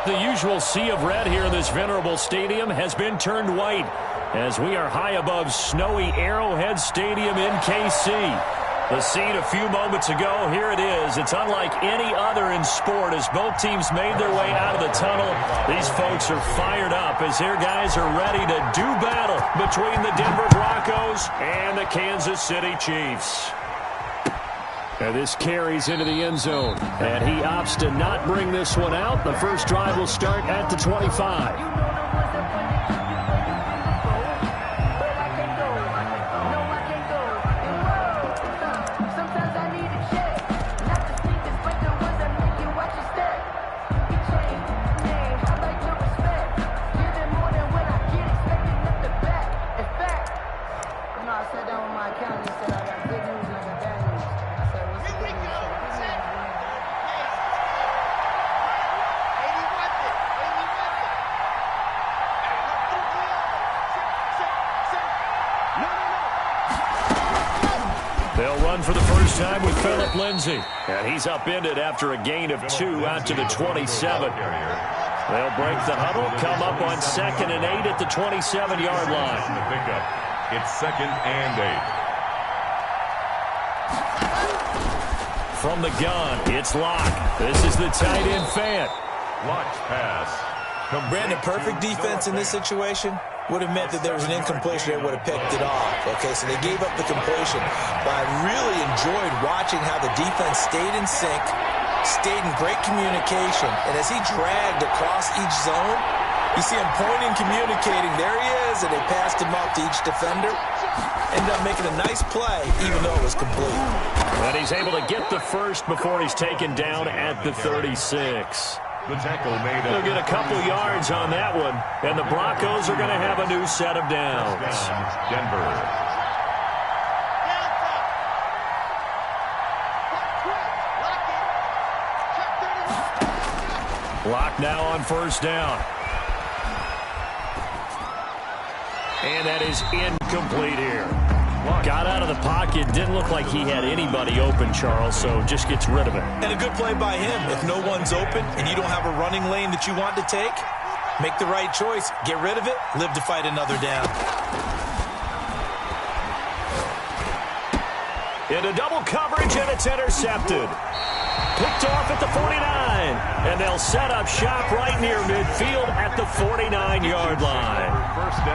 The usual sea of red here in this venerable stadium has been turned white as we are high above snowy Arrowhead Stadium in KC. The scene a few moments ago, here it is. It's unlike any other in sport as both teams made their way out of the tunnel. These folks are fired up as their guys are ready to do battle between the Denver Broncos and the Kansas City Chiefs. And this carries into the end zone. And he opts to not bring this one out. The first drive will start at the 25. For the first time with Phillip Lindsay. And he's upended after a gain of 2 out to the 27. They'll break the huddle, come up on 2nd and 8 at the 27-yard line. The pickup. It's 2nd and 8. From the gun, it's Locke. This is the tight end Fant. Locke's pass. Brandon, perfect defense in this situation would have meant that there was an incompletion that would have picked it off. Okay, so they gave up the completion. But I really enjoyed watching how the defense stayed in sync, stayed in great communication. And as he dragged across each zone, you see him pointing, communicating. There he is, and they passed him off to each defender. Ended up making a nice play, even though it was complete. And he's able to get the first before he's taken down at the 36. The tackle made. They'll get a couple yards on that one, and the Broncos are going to have a new set of downs. Denver. Lock now on first down. And that is incomplete here. Got out of the pocket. Didn't look like he had anybody open, Charles, so just gets rid of it. And a good play by him. If no one's open and you don't have a running lane that you want to take, make the right choice. Get rid of it. Live to fight another down. Into double coverage, and it's intercepted. Picked off at the 49, and they'll set up shop right near midfield at the 49-yard line.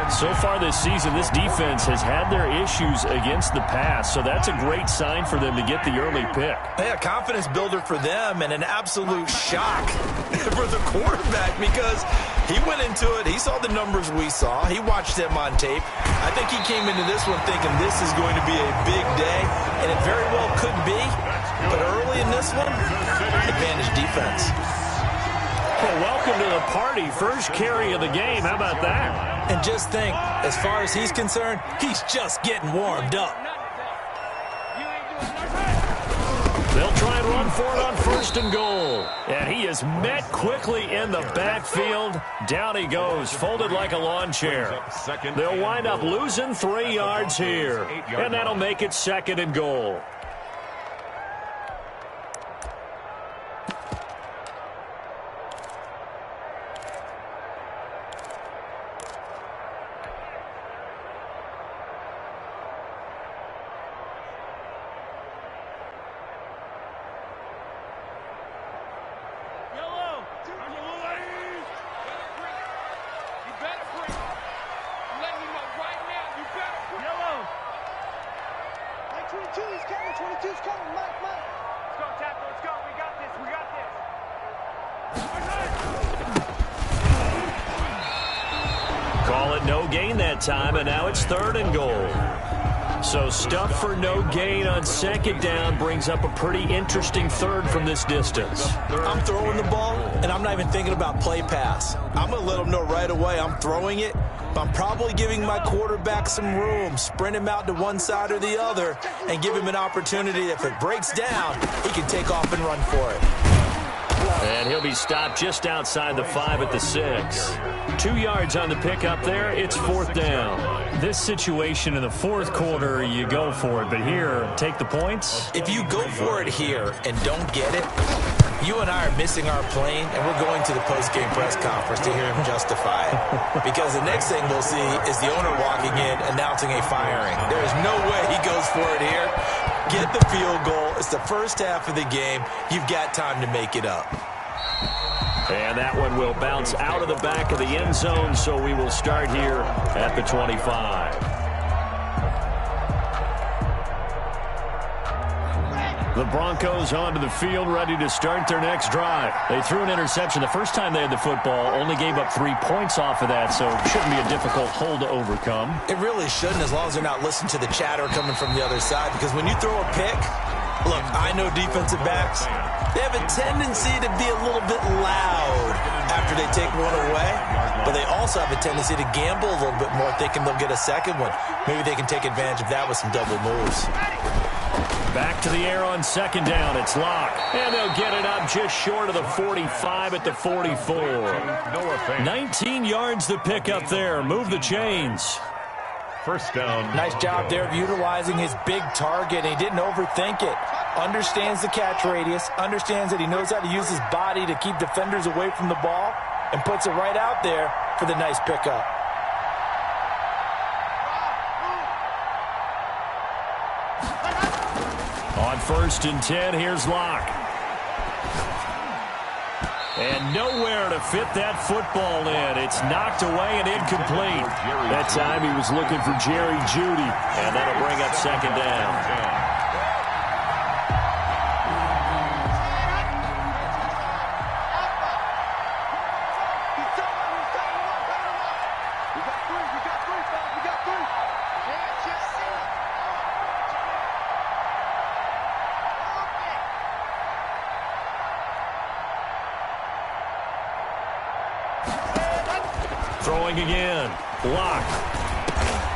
So far this season, this defense has had their issues against the pass, so that's a great sign for them to get the early pick. Hey, a confidence builder for them and an absolute shock for the quarterback because he went into it. He saw the numbers we saw. He watched them on tape. I think he came into this one thinking this is going to be a big day, and it very well could be. But early in this one, advantage defense. Well, welcome to the party. First carry of the game. How about that? And just think, as far as he's concerned, he's just getting warmed up. They'll try and run for it on 1st and goal. And he is met quickly in the backfield. Down he goes, folded like a lawn chair. They'll wind up losing 3 yards here. And that'll make it 2nd and goal. Call it no gain that time, and now it's 3rd and goal. So stuff for no gain on 2nd down brings up a pretty interesting 3rd from this distance. I'm throwing the ball, and I'm not even thinking about play pass. I'm going to let them know right away I'm throwing it, but I'm probably giving my quarterback some room, sprint him out to one side or the other, and give him an opportunity. If it breaks down, he can take off and run for it. And he'll be stopped just outside the 5 at the 6. 2 yards on the pickup there. It's 4th down. This situation in the 4th quarter, you go for it. But here, take the points. If you go for it here and don't get it, You and I are missing our plane, and we're going to the post-game press conference to hear him justify it. Because the next thing we'll see is the owner walking in, announcing a firing. There is no way he goes for it here. Get the field goal. It's the first half of the game. You've got time to make it up. And that one will bounce out of the back of the end zone, so we will start here at the 25. The Broncos onto the field, ready to start their next drive. They threw an interception the first time they had the football, only gave up 3 points off of that, so it shouldn't be a difficult hole to overcome. It really shouldn't, as long as they're not listening to the chatter coming from the other side, because when you throw a pick, look, I know defensive backs, they have a tendency to be a little bit loud after they take one away, but they also have a tendency to gamble a little bit more, thinking they'll get a second one. Maybe they can take advantage of that with some double moves. Back to the air on second down. It's Locke. And they'll get it up just short of the 45 at the 44. 19 yards to pick up there. Move the chains. First down. Nice job there of utilizing his big target. He didn't overthink it. Understands the catch radius. Understands that he knows how to use his body to keep defenders away from the ball. And puts it right out there for the nice pickup. On 1st and 10, here's Locke. And nowhere to fit that football in. It's knocked away and incomplete. That time he was looking for Jerry Jeudy. And that'll bring up second down. Throwing again. Locke.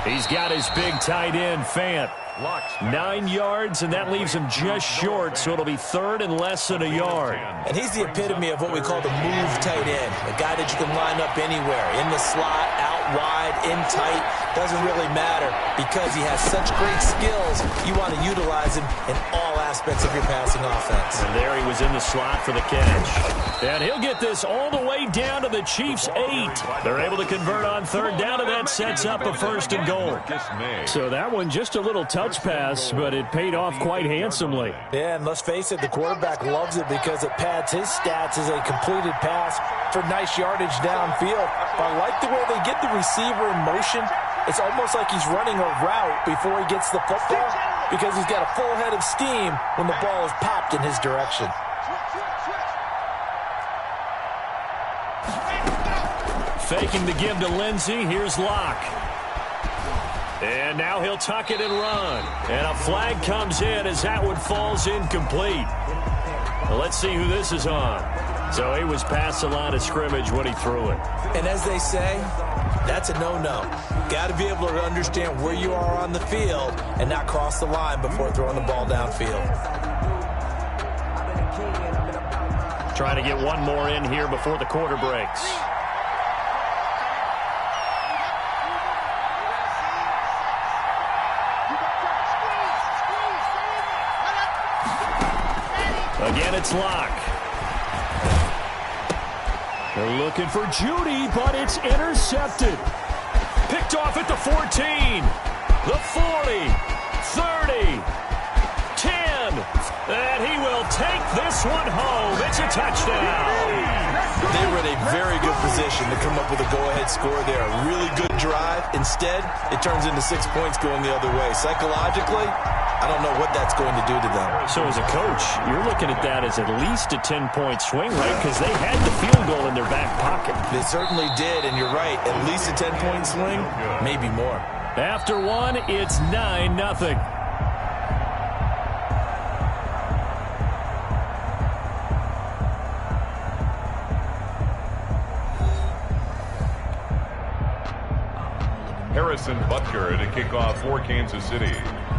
He's got his big tight end, Fant. 9 yards, and that leaves him just short, so it'll be 3rd and less than a yard. And he's the epitome of what we call the move tight end. A guy that you can line up anywhere. In the slot, out wide, in tight. Doesn't really matter because he has such great skills. You want to utilize him in all aspects of your passing offense. And there he was in the slot for the catch. And he'll get this all the way down to the Chiefs' 8. They're able to convert on 3rd down, and that sets up a 1st and goal. So that one just a little touch pass, but it paid off quite handsomely. Yeah, and let's face it, the quarterback loves it because it pads his stats as a completed pass for nice yardage downfield. But I like the way they get the receiver in motion. It's almost like he's running a route before he gets the football because he's got a full head of steam when the ball is popped in his direction. Faking the give to Lindsey. Here's Locke. And now he'll tuck it and run. And a flag comes in as that one falls incomplete. Well, let's see who this is on. So he was past the line of scrimmage when he threw it. And as they say, that's a no-no. Got to be able to understand where you are on the field and not cross the line before throwing the ball downfield. Trying to get one more in here before the quarter breaks. Again, it's Locke. They're looking for Jeudy, but it's intercepted. Picked off at the 14, the 40, 30, 10, and he will take this one home. It's a touchdown. They were in a very good position to come up with a go-ahead score there. A really good drive. Instead, it turns into 6 points going the other way. Psychologically, I don't know what that's going to do to them. So as a coach, you're looking at that as at least a 10-point swing, right? Because they had the field goal in their back pocket. They certainly did, and you're right. At least a 10-point swing, maybe more. After one, it's 9-0. Harrison Butker to kick off for Kansas City.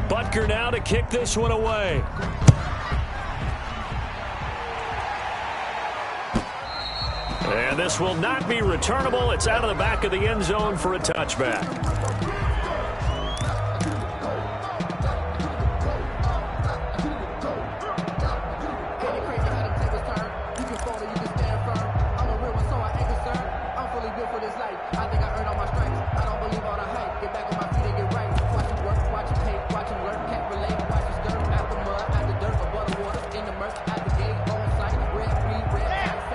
Butker now to kick this one away. And this will not be returnable. It's out of the back of the end zone for a touchback.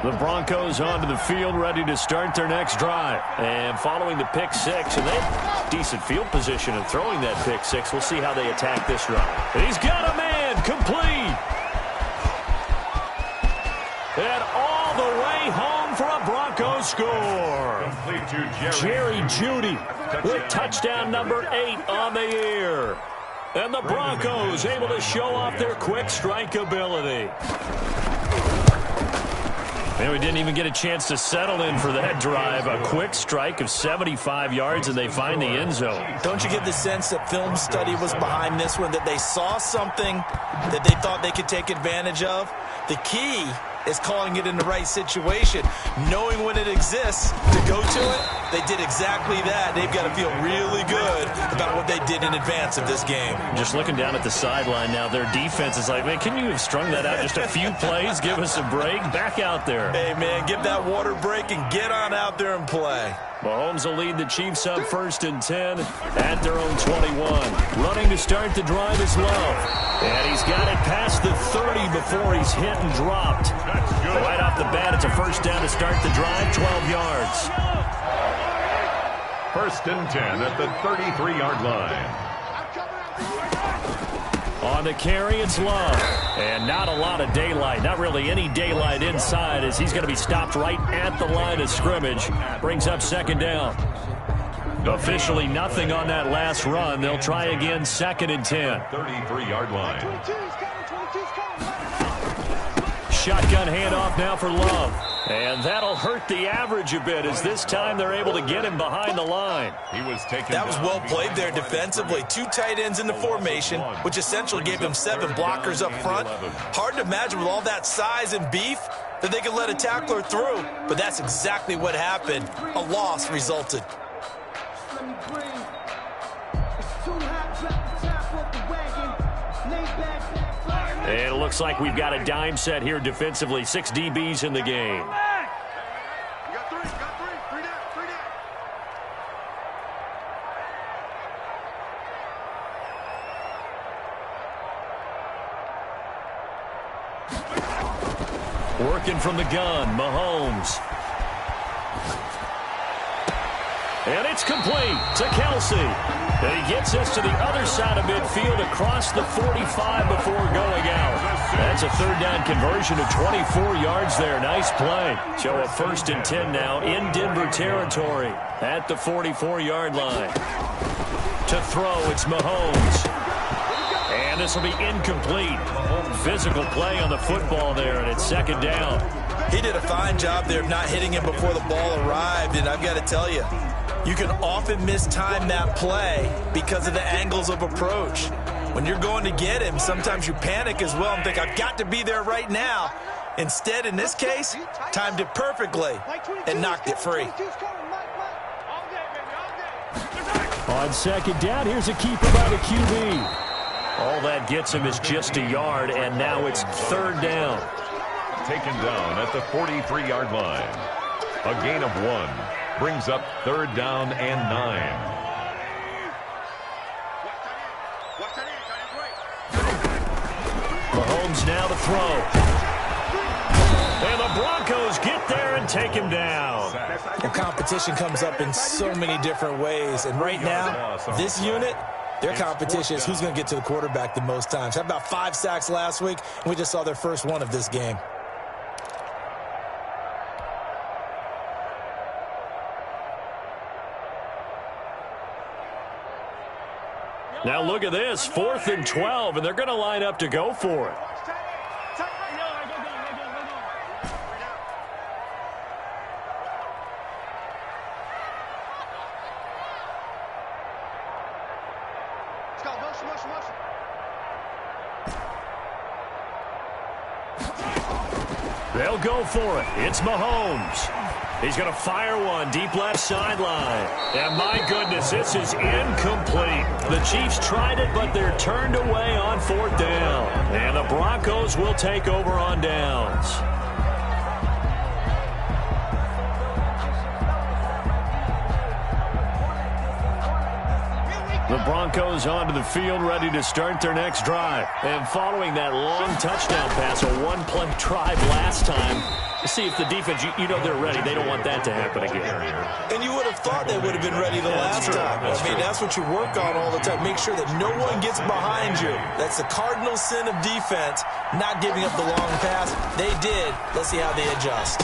The Broncos onto the field, ready to start their next drive. And following the pick six, and they have decent field position in throwing that pick six. We'll see how they attack this drive. He's got a man, complete. And all the way home for a Broncos score. Complete to Jerry Jeudy with touchdown number 8 on the year. And the Broncos able to show off their quick strike ability. And we didn't even get a chance to settle in for that drive. A quick strike of 75 yards, and they find the end zone. Don't you get the sense that film study was behind this one, that they saw something that they thought they could take advantage of? The key is calling it in the right situation, knowing when it exists to go to it. They did exactly that. They've got to feel really good about what they did in advance of this game. Just looking down at the sideline now, their defense is like, man, can you have strung that out just a few plays? Give us a break. Back out there. Hey, man, give that water break and get on out there and play. Mahomes will lead the Chiefs up 1st and 10 at their own 21. Running to start the drive is Love. And he's got it past the 30 before he's hit and dropped. Right off the bat, it's a first down to start the drive, 12 yards. 1st and 10 at the 33-yard line. On the carry, it's Love. And not a lot of daylight. Not really any daylight inside as he's going to be stopped right at the line of scrimmage. Brings up 2nd down. Officially nothing on that last run. They'll try again 2nd and 10. 33-yard line. Shotgun handoff now for Love. And that'll hurt the average a bit as this time they're able to get him behind the line. He was taken. That was well played there defensively. 2 tight ends in the formation, which essentially gave them 7 blockers up front. Hard to imagine with all that size and beef that they could let a tackler through, but that's exactly what happened. A loss resulted. And it looks like we've got a dime set here defensively. 6 DBs in the game. Working from the gun, Mahomes. And it's complete to Kelsey. And he gets us to the other side of midfield across the 45 before going out. That's a 3rd down conversion of 24 yards there. Nice play. So a 1st and 10 now in Denver territory at the 44-yard line. To throw, it's Mahomes. And this will be incomplete. Physical play on the football there, and it's 2nd down. He did a fine job there of not hitting him before the ball arrived, and I've got to tell you, you can often mistime that play because of the angles of approach. When you're going to get him, sometimes you panic as well and think, I've got to be there right now. Instead, in this case, timed it perfectly and knocked it free. On 2nd down, here's a keeper by the QB. All that gets him is just a yard, and now it's 3rd down. Taken down at the 43-yard line. A gain of 1. Brings up 3rd down and 9. Mahomes now to throw. And the Broncos get there and take him down. Well, competition comes up in so many different ways, and right now, this unit, their competition is who's going to get to the quarterback the most times. How about 5 sacks last week? We just saw their first one of this game. Now look at this, 4th and 12, and they're going to line up to go for it. They'll go for it. It's Mahomes. He's going to fire one deep left sideline. And my goodness, this is incomplete. The Chiefs tried it, but they're turned away on 4th down. And the Broncos will take over on downs. The Broncos onto the field, ready to start their next drive. And following that long touchdown pass, a one-play drive last time, to see if the defense, you know they're ready. They don't want that to happen again. And you would have thought they would have been ready the last time. That's what you work on all the time. Make sure that no one gets behind you. That's the cardinal sin of defense, not giving up the long pass. They did. Let's see how they adjust.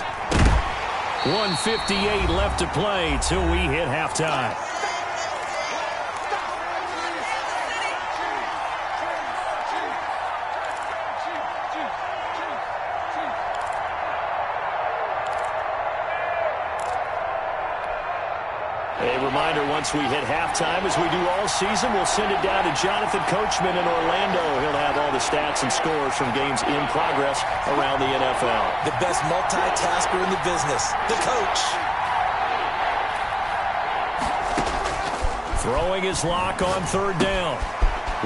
1:58 left to play till we hit halftime. A reminder, once we hit halftime, as we do all season, we'll send it down to Jonathan Coachman in Orlando. He'll have all the stats and scores from games in progress around the NFL. The best multitasker in the business, the coach. Throwing his lock on third down.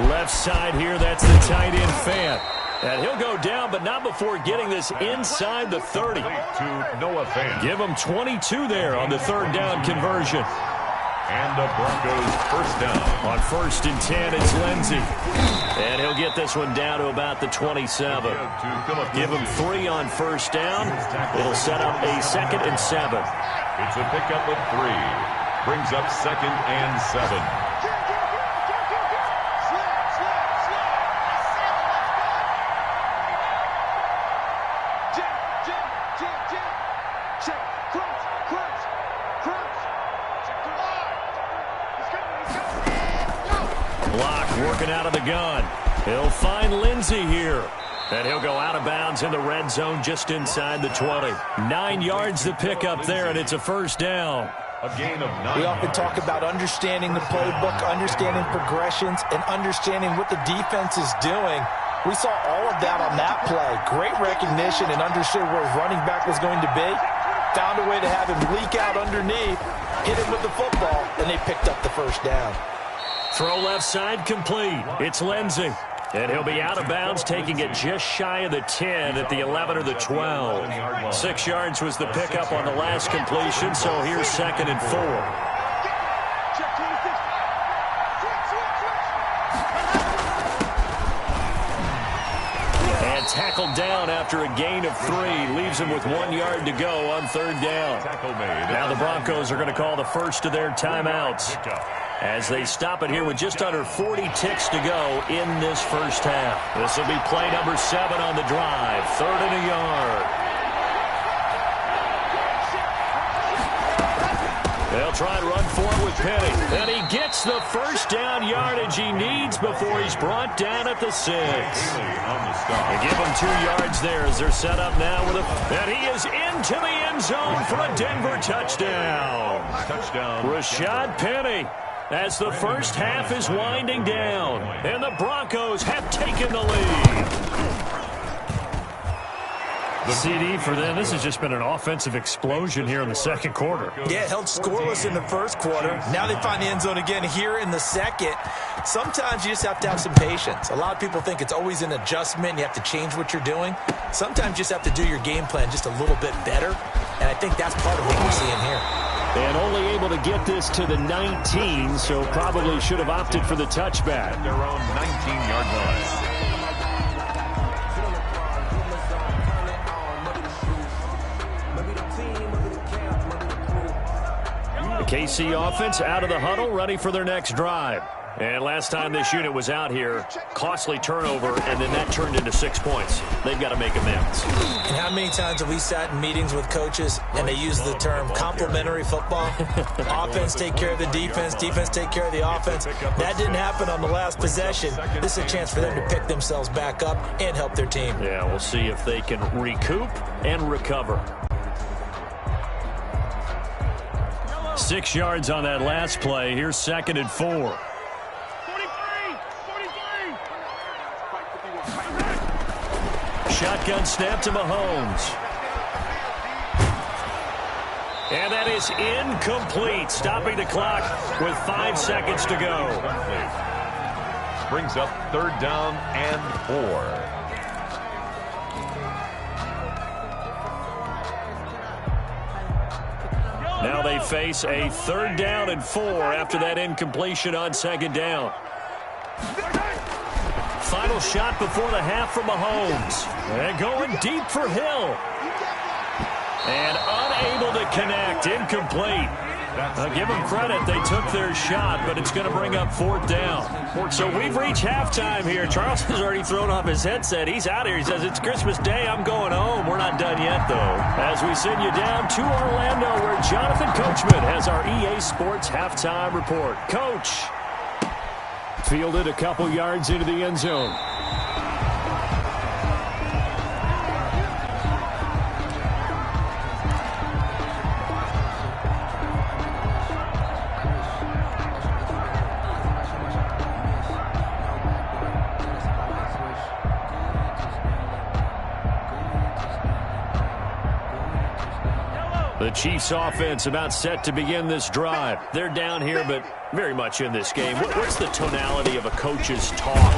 Left side here, that's the tight end Fant. And he'll go down, but not before getting this inside the 30. To Noah Fant. Give him 22 there on the third down conversion. And the Broncos first down. On 1st and 10, it's Lindsey. And he'll get this one down to about the 27. Give him 3 on first down. It'll set up a 2nd and 7. It's a pickup of 3. Brings up 2nd and 7. Working out of the gun. He'll find Lindsey here. And he'll go out of bounds in the red zone just inside the 20. 9 yards to pick up there, and it's a first down. A gain of 9. We often talk about understanding the playbook, understanding progressions, and understanding what the defense is doing. We saw all of that on that play. Great recognition and understood where his running back was going to be. Found a way to have him leak out underneath, hit him with the football, and they picked up the first down. Throw left side complete. It's Lindsey. And he'll be out of bounds, taking it just shy of the 10 at the 11 or the 12. 6 yards was the pickup on the last completion, so here's 2nd and 4. And tackled down after a gain of 3. Leaves him with 1 yard to go on third down. Now the Broncos are going to call the first of their timeouts, as they stop it here with just under 40 ticks to go in this first half. This will be play number 7 on the drive. 3rd and a yard. They'll try and run for it with Penny. And he gets the first down yardage he needs before he's brought down at the 6. They give him 2 yards there as they're set up now with and he is into the end zone for a Denver touchdown. Rashad Penny, as the first half is winding down, and the Broncos have taken the lead. The CD for them. This has just been an offensive explosion here in the second quarter. Yeah, held scoreless in the first quarter. Now they find the end zone again here in the second. Sometimes you just have to have some patience. A lot of people think it's always an adjustment. You have to change what you're doing. Sometimes you just have to do your game plan just a little bit better, and I think that's part of what we're seeing here. And only able to get this to the 19, so probably should have opted for the touchback. At their own 19-yard line. The KC offense out of the huddle, ready for their next drive. And last time this unit was out here, costly turnover, and then that turned into 6 points. They've got to make amends. And how many times have we sat in meetings with coaches and they use the term complementary football? Offense take care of the defense, defense take care of the offense. That didn't happen on the last possession. This is a chance for them to pick themselves back up and help their team. Yeah, we'll see if they can recoup and recover. 6 yards on that last play. Here's 2nd and 4. Shotgun snap to Mahomes. And that is incomplete, stopping the clock with 5 seconds to go. Brings up 3rd down and 4. Now they they face a 3rd down and 4 after that incompletion on 2nd down. Final shot before the half from Mahomes. And going deep for Hill. And unable to connect. Incomplete. I'll give them credit. They took their shot, but it's going to bring up 4th down. So we've reached halftime here. Charles has already thrown off his headset. He's out here. He says, it's Christmas Day. I'm going home. We're not done yet, though. As we send you down to Orlando, where Jonathan Coachman has our EA Sports halftime report. Coach. Fielded a couple yards into the end zone. The Chiefs offense about set to begin this drive. They're down here, but very much in this game. What's the tonality of a coach's talk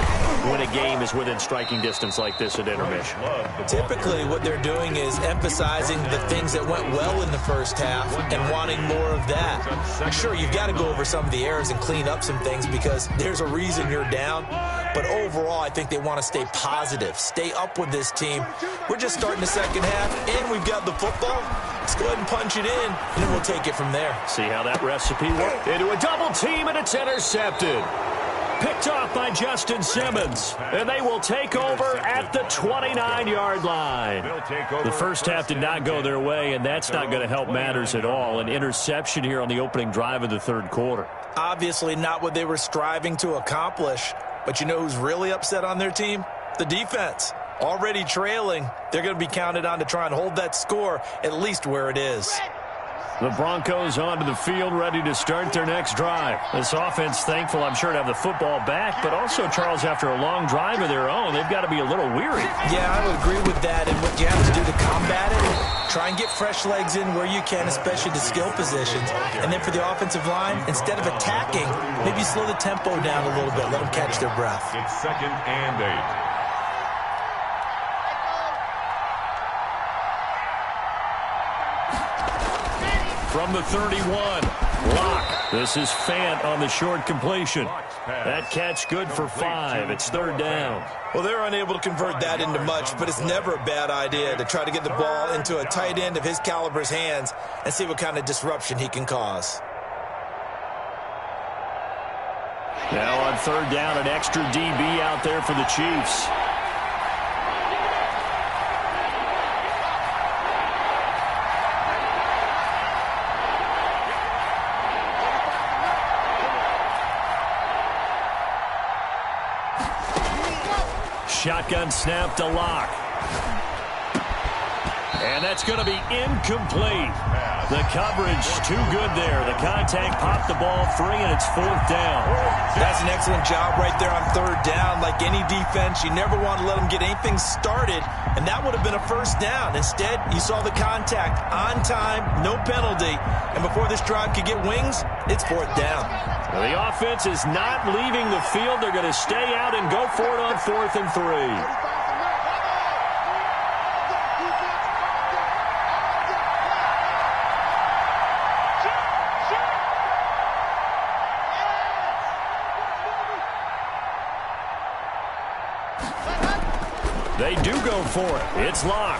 when a game is within striking distance like this at intermission? Typically, what they're doing is emphasizing the things that went well in the first half and wanting more of that. Sure, you've got to go over some of the errors and clean up some things because there's a reason you're down. But overall, I think they want to stay positive, stay up with this team. We're just starting the second half, and we've got the football. Let's go ahead and punch it in, and then we'll take it from there. See how that recipe works? Into a double team, and it's intercepted. Picked off by Justin Simmons. And they will take over at the 29-yard line. The first half did not go their way, and that's not going to help matters at all. An interception here on the opening drive of the 3rd quarter. Obviously not what they were striving to accomplish. But you know who's really upset on their team? The defense. Already trailing. They're going to be counted on to try and hold that score at least where it is. The Broncos onto the field, ready to start their next drive. This offense, thankful, I'm sure, to have the football back, but also, Charles, after a long drive of their own, they've got to be a little weary. Yeah, I would agree with that, and what you have to do to combat it, try and get fresh legs in where you can, especially the skill positions. And then for the offensive line, instead of attacking, maybe slow the tempo down a little bit, let them catch their breath. It's 2nd and 8. From the 31, Locke. This is Fant on the short completion. That catch good for 5. It's 3rd down. Well, they're unable to convert that into much, but it's never a bad idea to try to get the ball into a tight end of his caliber's hands and see what kind of disruption he can cause. Now on 3rd down, an extra DB out there for the Chiefs. Shotgun snap to Locke. And that's going to be incomplete. The coverage too good there. The contact popped the ball free, and it's 4th down. That's an excellent job right there on 3rd down. Like any defense, you never want to let them get anything started, and that would have been a 1st down. Instead, you saw the contact on time, no penalty, and before this drive could get wings, it's 4th down. Well, the offense is not leaving the field. They're going to stay out and go for it on 4th and 3. They do go for it. It's Locke.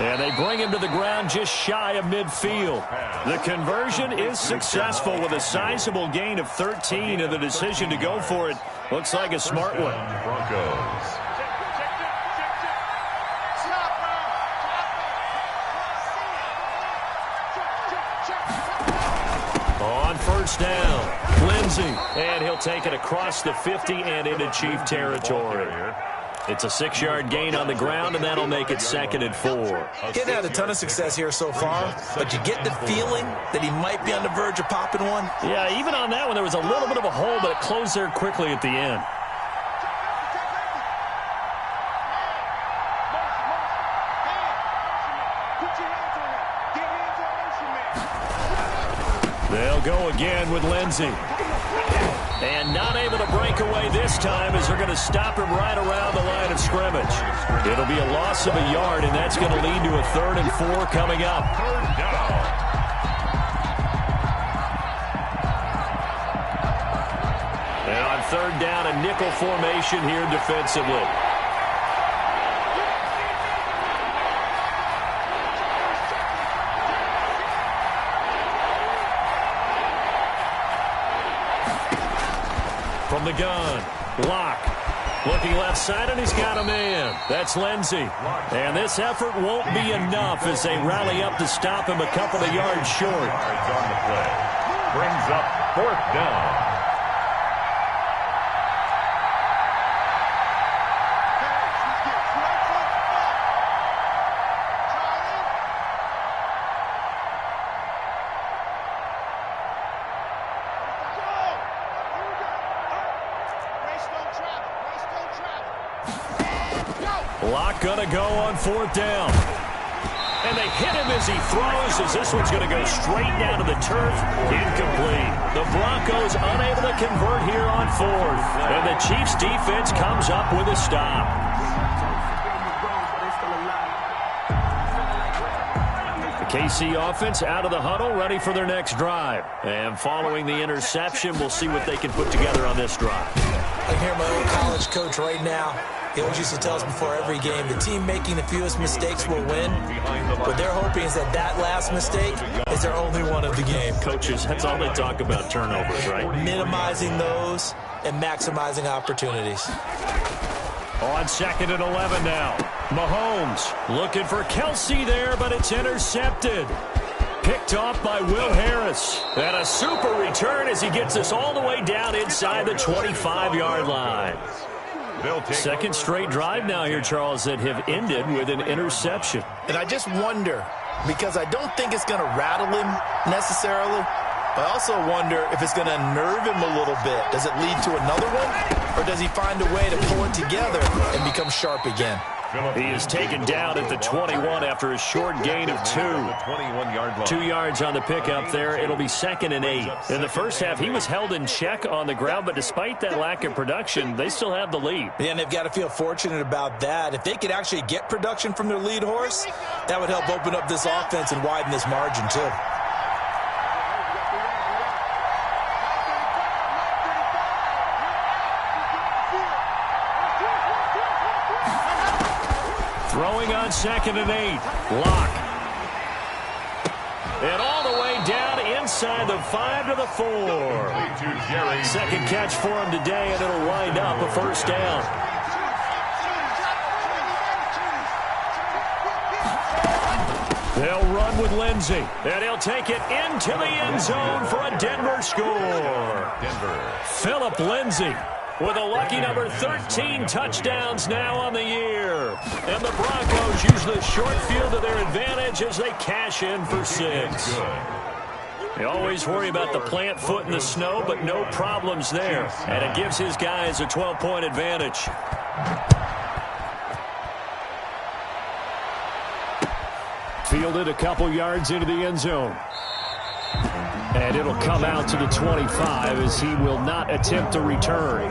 And they bring him to the ground just shy of midfield. The conversion is successful with a sizable gain of 13, and the decision to go for it looks like a smart one. Broncos. On 1st down, Lindsey. And he'll take it across the 50 and into Chief territory. It's a 6-yard gain on the ground, and that'll make it 2nd and 4. He hasn't had a ton of success here so far, but you get the feeling that he might be on the verge of popping one. Yeah, even on that one, there was a little bit of a hole, but it closed there quickly at the end. They'll go again with Lindsey. And not able to break away this time as they're going to stop him right around the line of scrimmage. It'll be a loss of a yard, and that's going to lead to a 3rd and 4 coming up. 3rd down. And on third down, a nickel formation here defensively. From the gun, Locke. Looking left side, and he's got a man. That's Lindsey. And this effort won't be enough as they rally up to stop him a couple of yards short. Yards on the play. Brings up fourth down. Locke gonna go on fourth down. And they hit him as he throws, as this one's going to go straight down to the turf. Incomplete. The Broncos unable to convert here on fourth. And the Chiefs defense comes up with a stop. The KC offense out of the huddle, ready for their next drive. And following the interception, we'll see what they can put together on this drive. I hear my old college coach right now. He always used to tell us before every game, the team making the fewest mistakes will win. What they're hoping is that that last mistake is their only one of the game. Coaches, that's all they talk about, turnovers, right? Minimizing those and maximizing opportunities. On 2nd and 11 now. Mahomes looking for Kelsey there, but it's intercepted. Picked off by Will Harris. And a super return as he gets us all the way down inside the 25-yard line. Second straight drive now here, Charles, that have ended with an interception. And I just wonder, because I don't think it's going to rattle him necessarily, but I also wonder if it's going to unnerve him a little bit. Does it lead to another one, or does he find a way to pull it together and become sharp again? He is taken down at the 21 after a short gain of 2. 21-yard line. 2 yards on the pickup there. It'll be 2nd and 8. In the first half, he was held in check on the ground, but despite that lack of production, they still have the lead. Yeah, and they've got to feel fortunate about that. If they could actually get production from their lead horse, that would help open up this offense and widen this margin, too. Throwing on 2nd and 8. Locke. And all the way down inside the 5 to the 4. Second catch for him today, and it'll wind up a first down. They'll run with Lindsey, and he'll take it into the end zone for a Denver score. Phillip Lindsey with a lucky number 13 touchdowns now on the year. And the Broncos use the short field to their advantage as they cash in for 6. They always worry about the plant foot in the snow, but no problems there. And it gives his guys a 12-point advantage. Fielded a couple yards into the end zone. And it'll come out to the 25 as he will not attempt to return.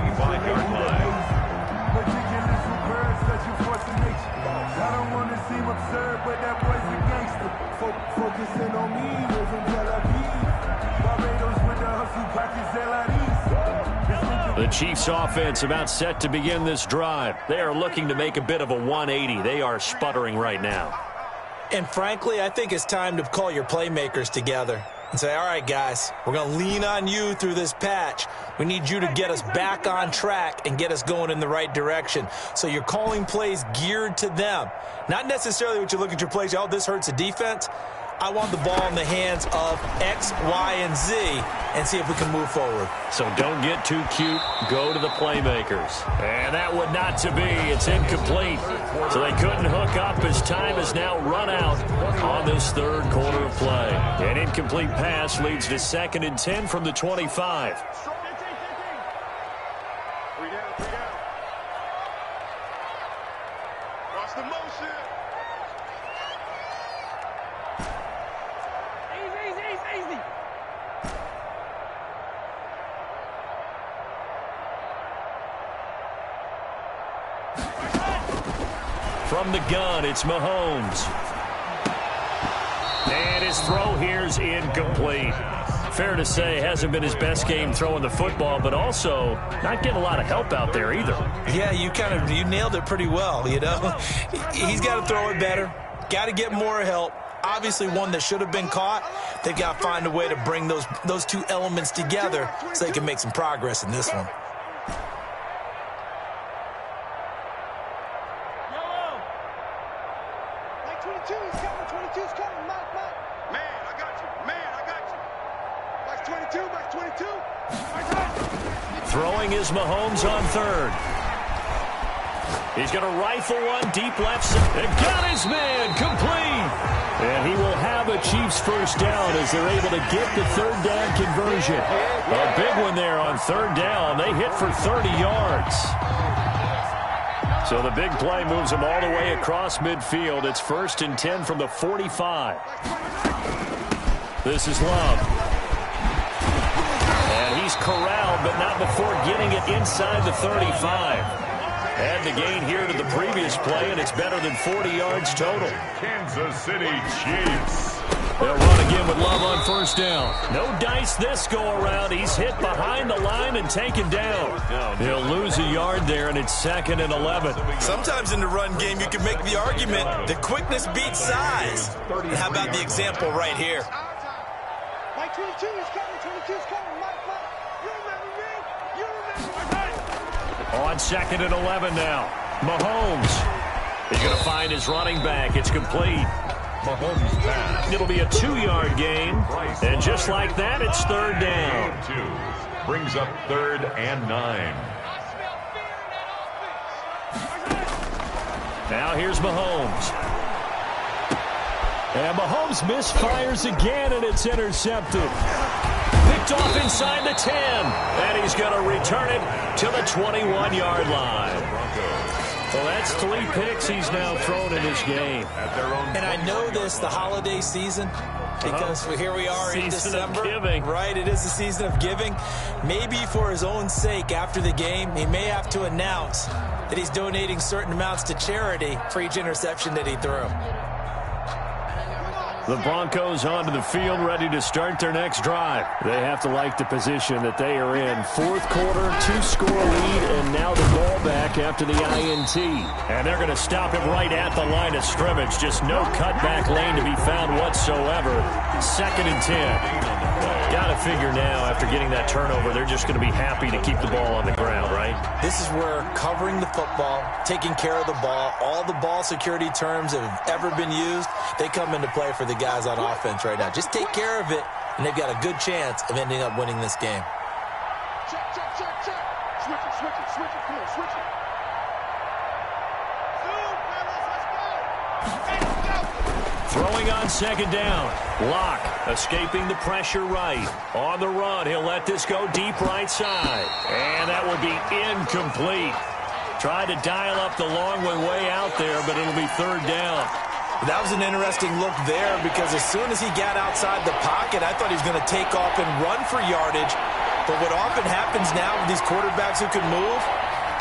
The Chiefs offense about set to begin this drive. They are looking to make a bit of a 180. They are sputtering right now. And frankly, I think it's time to call your playmakers together and say, all right, guys, we're going to lean on you through this patch. We need you to get us back on track and get us going in the right direction. So you're calling plays geared to them. Not necessarily what you look at your plays, oh, this hurts the defense. I want the ball in the hands of X, Y, and Z and see if we can move forward. So don't get too cute. Go to the playmakers. And that would not to be. It's incomplete. So they couldn't hook up as time has now run out on this third quarter of play. An incomplete pass leads to 2nd and 10 from the 25. Watch the motion. Easy. From the gun, it's Mahomes. And his throw here's incomplete. Fair to say, hasn't been his best game throwing the football, but also not getting a lot of help out there either. Yeah, you nailed it pretty well, you know. He's got to throw it better. Got to get more help. Obviously one that should have been caught. They've got to find a way to bring those two elements together so they can make some progress in this one. Throwing is Mahomes on third. He's going to rifle one deep left side. And got his man complete. And he will have a Chiefs first down as they're able to get the third down conversion. A big one there on third down. They hit for 30 yards. So the big play moves them all the way across midfield. It's 1st and 10 from the 45. This is Love. And he's corralled, but not before getting it inside the 35. Add the gain here to the previous play, and it's better than 40 yards total. Kansas City Chiefs. They'll run again with Love on first down. No dice this go-around. He's hit behind the line and taken down. He'll lose a yard there, and it's 2nd and 11. Sometimes in the run game, you can make the argument that quickness beats size. And how about the example right here? Mike 22 is coming, 22 is coming. Mike, you remember me? You remember me? On 2nd and 11 now. Mahomes. He's going to find his running back. It's complete. Mahomes pass. It'll be a 2-yard gain. And just like that, it's third down. 2 brings up 3rd and 9. Now here's Mahomes. And Mahomes misfires again, and it's intercepted. Picked off inside the 10. And he's going to return it to the 21-yard line. Well, that's 3 picks he's now thrown in this game. And I know this, the holiday season, because here we are in December. Season of giving. Right, it is the season of giving. Maybe for his own sake, after the game, he may have to announce that he's donating certain amounts to charity for each interception that he threw. The Broncos onto the field, ready to start their next drive. They have to like the position that they are in. 4th quarter, 2-score lead, and now the ball back after the INT. And they're going to stop him right at the line of scrimmage. Just no cutback lane to be found whatsoever. 2nd and 10. Got to figure now, after getting that turnover, they're just going to be happy to keep the ball on the ground, right? This is where covering the football, taking care of the ball, all the ball security terms that have ever been used, they come into play for the guys on offense right now. Just take care of it, and they've got a good chance of ending up winning this game. Check. Switch it. Come on, switch it. Throwing on 2nd down. Locke escaping the pressure right. On the run, he'll let this go deep right side. And that will be incomplete. Tried to dial up the long way out there, but it'll be 3rd down. That was an interesting look there because as soon as he got outside the pocket, I thought he was going to take off and run for yardage. But what often happens now with these quarterbacks who can move,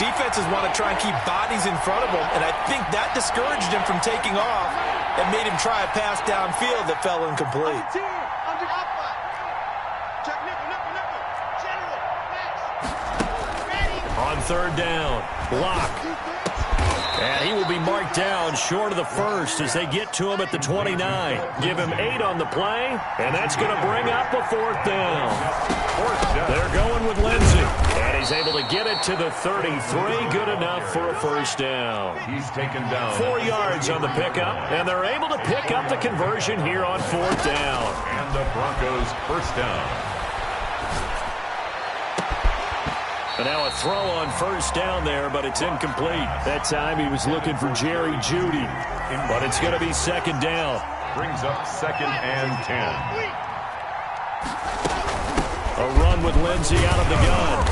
defenses want to try and keep bodies in front of them, and I think that discouraged him from taking off and made him try a pass downfield that fell incomplete. On 3rd down, Locke. And he will be marked down short of the 1st as they get to him at the 29. Give him 8 on the play, and that's going to bring up a 4th down. They're going with Lindsey, and he's able to get it to the 33. Good enough for a first down. He's taken down. 4 yards on the pickup, and they're able to pick up the conversion here on 4th down. And the Broncos first down. And now a throw on 1st down there, but it's incomplete. That time he was looking for Jerry Jeudy, but it's going to be 2nd down. Brings up 2nd and 10. A run with Lindsey out of the gun.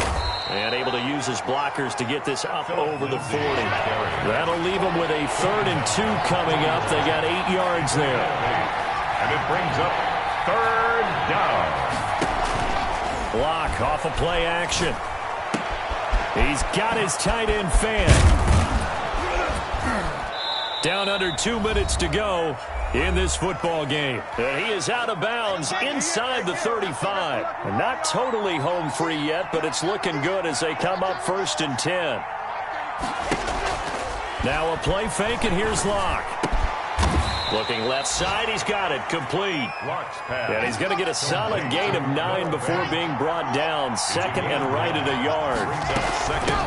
And able to use his blockers to get this up over the 40. That'll leave him with a 3rd and 2 coming up. They got 8 yards there. And it brings up 3rd down. Block off of play action. He's got his tight end fan. Down under 2 minutes to go in this football game. And he is out of bounds inside the 35. And not totally home free yet, but it's looking good as they come up 1st and 10. Now a play fake, and here's Locke. Looking left side, he's got it, complete. And he's going to get a solid gain of 9 before being brought down. 2nd and right at a yard.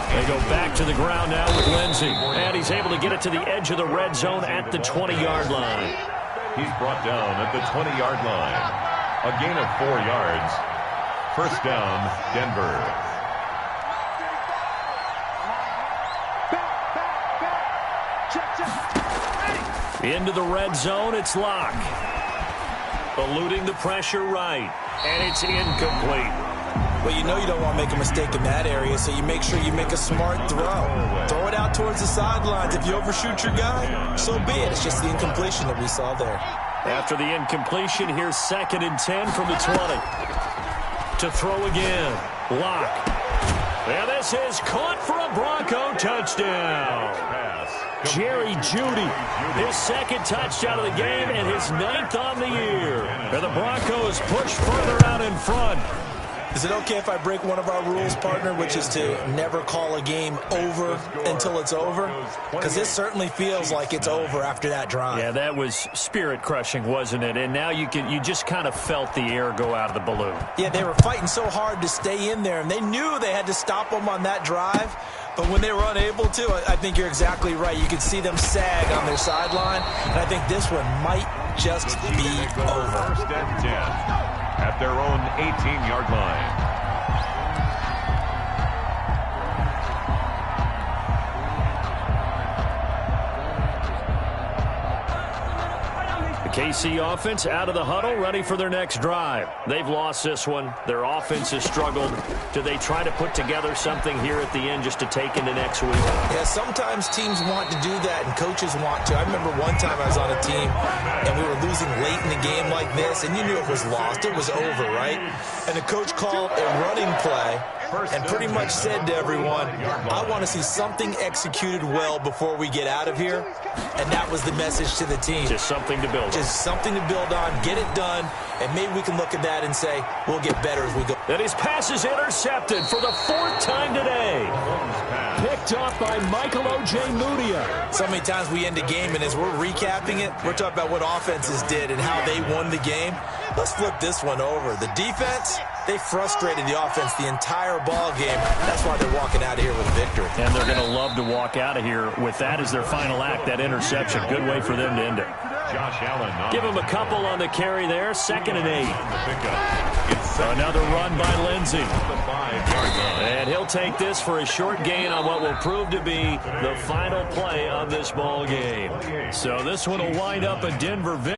They go back to the ground now with Lindsey. And he's able to get it to the edge of the red zone at the 20-yard line. He's brought down at the 20-yard line. A gain of 4 yards. 1st down, Denver. Into the red zone, it's Locke. Eluding the pressure right. And it's incomplete. Well, you know you don't want to make a mistake in that area, so you make sure you make a smart throw. Throw it out towards the sidelines. If you overshoot your guy, so be it. It's just the incompletion that we saw there. After the incompletion, here's 2nd and 10 from the 20. To throw again. Locke. And this is caught for a Bronco touchdown. Jerry Jeudy, his 2nd touchdown of the game and his 9th on the year. And the Broncos push further out in front. Is it okay if I break one of our rules, partner, which is to never call a game over until it's over? Because this certainly feels like it's over after that drive. Yeah, that was spirit-crushing, wasn't it? And now you just kind of felt the air go out of the balloon. Yeah, they were fighting so hard to stay in there, and they knew they had to stop them on that drive. But when they were unable to, I think you're exactly right. You could see them sag on their sideline, and I think this one might just be over. 1st and 10 at their own 18-yard line. KC offense out of the huddle, ready for their next drive. They've lost this one. Their offense has struggled. Do they try to put together something here at the end just to take into next week? Yeah, sometimes teams want to do that and coaches want to. I remember one time I was on a team and we were losing late in the game like this, and you knew it was lost. It was over, right? And the coach called a running play and pretty much said to everyone, I want to see something executed well before we get out of here. And that was the message to the team. Just something to build on. Just something to build on, get it done, and maybe we can look at that and say, we'll get better as we go. And his pass is intercepted for the 4th time today. Picked off by Michael Ojemudia. So many times we end a game, and as we're recapping it, we're talking about what offenses did and how they won the game. Let's flip this one over. The defense, they frustrated the offense the entire ball game. That's why they're walking out of here with a victory. And they're going to love to walk out of here with that as their final act, that interception. Good way for them to end it. Josh Allen. Give him a couple on the carry there. 2nd and 8. Another run by Lindsey. And he'll take this for a short gain on what will prove to be the final play of this ball game. So this one will wind up a Denver victory.